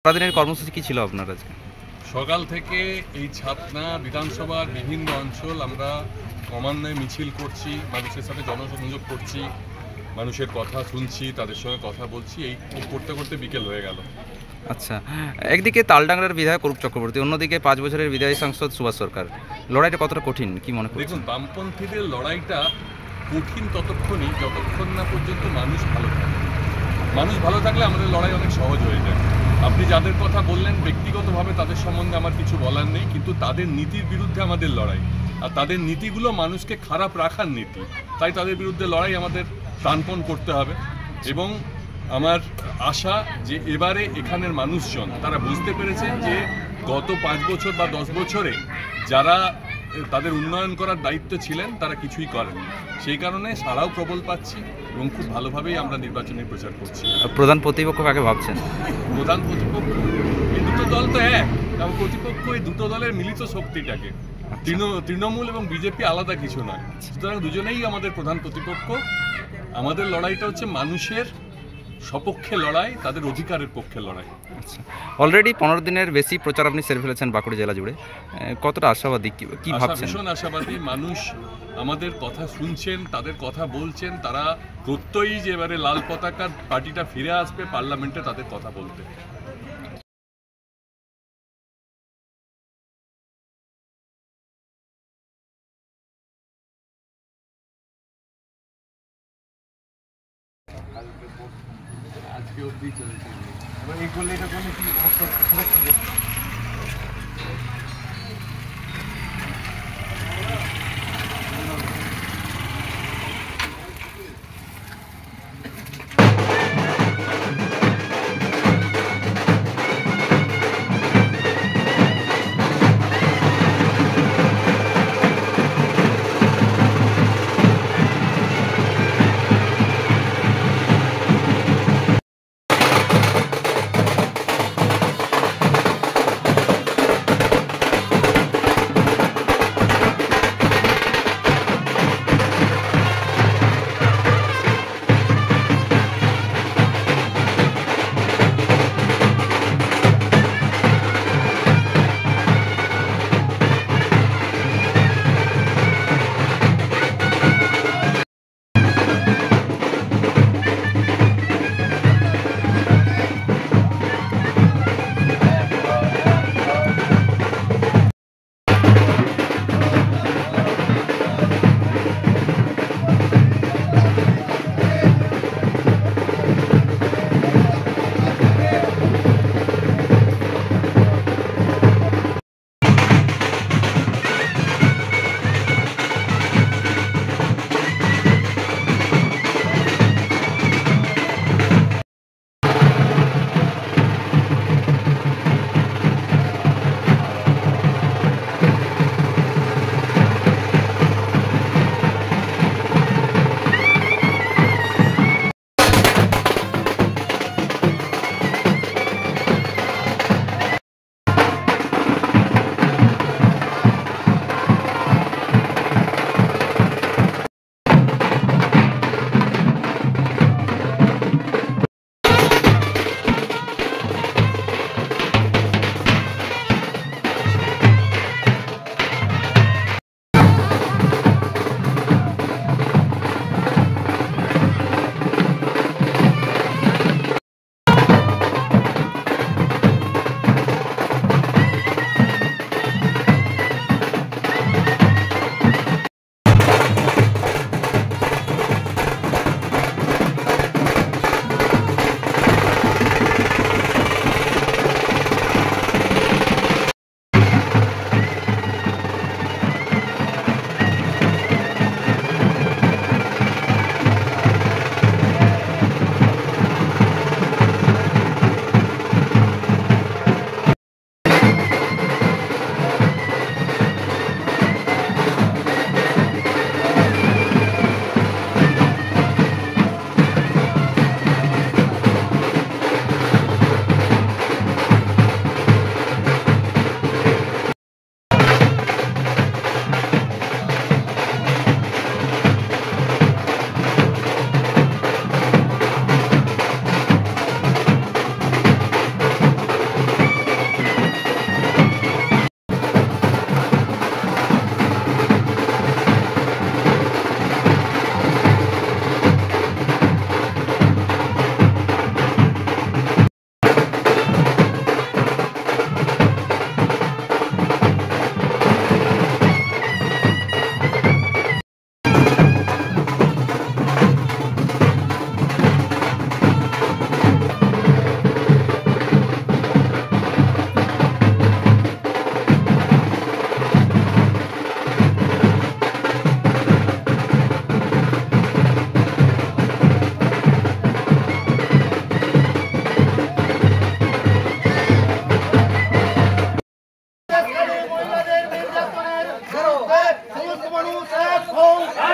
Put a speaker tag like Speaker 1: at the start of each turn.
Speaker 1: সারাদিনের কর্মসূচি কি ছিল আপনার আজকে?
Speaker 2: সকাল থেকে এই ছাতনা বিধানসভার বিভিন্ন অঞ্চল আমরা ক্রমান্বয়ে মিছিল করছি, মানুষের সাথে জনসংযোগ করছি, মানুষের কথা শুনছি, তাদের সঙ্গে কথা বলছি। এই করতে করতে বিকেল হয়ে গেল।
Speaker 1: আচ্ছা, একদিকে তালডাংরার বিধায়ক অরূপ চক্রবর্তী, অন্যদিকে 5 বছরের বিদায়ী সাংসদ সুভাষ সরকার। লড়াইটা কতটা কঠিন কি মনে করছেন?
Speaker 2: দেখুন, বামপন্থীদের লড়াইটা কঠিন ততক্ষণই যতক্ষণ না পর্যন্ত মানুষ ভালো থাকে। মানুষ ভালো থাকলে আমাদের লড়াই অনেক সহজ হয়ে যায়। আপনি যাদের কথা বললেন ব্যক্তিগতভাবে তাদের সম্বন্ধে আমার কিছু বলার নেই, কিন্তু তাদের নীতির বিরুদ্ধে আমাদের লড়াই, আর তাদের নীতিগুলো মানুষকে খারাপ রাখার নীতি। তাই তাদের বিরুদ্ধে লড়াই আমাদের প্রাণপণ করতে হবে। এবং আমার আশা যে এবারে এখানের মানুষজন তারা বুঝতে পেরেছেন যে গত 5 বছর বা 10 বছরে যারা তাদের উন্নয়ন করার দায়িত্ব ছিলেন তারা কিছুই করেনি। সেই কারণে সারাও প্রবল পাচ্ছি এবং খুব ভালোভাবেই আমরা নির্বাচনী প্রচার করছি।
Speaker 1: প্রধান প্রতিপক্ষ কাকে ভাবছেন?
Speaker 2: প্রধান প্রতিপক্ষ এই দুটো দল তো এক, এবং প্রতিপক্ষ এই দুটো দলের মিলিত শক্তিটাকে। তৃণমূল এবং বিজেপি আলাদা কিছু নয়, সুতরাং দুজনেই আমাদের প্রধান প্রতিপক্ষ। আমাদের লড়াইটা হচ্ছে মানুষের সপক্ষে লড়াই, তাদের অধিকারের পক্ষে লড়াই।
Speaker 1: আচ্ছা, অলরেডি 15 দিনের বেশি প্রচার আপনি সেরে ফেলেছেন বাঁকুড়া জেলা জুড়ে। কতটা আশাবাদী, কি ভাবছেন?
Speaker 2: ভীষণ আশাবাদী। মানুষ আমাদের কথা শুনছেন, তাদের কথা বলছেন, তারা প্রত্যয়ী যে এবারে লাল পতাকার পার্টিটা ফিরে আসবে পার্লামেন্টে তাদের কথা বলতে। আজকে অবধি চলছে। এবার এই করলে এটা করলে কি
Speaker 3: এবং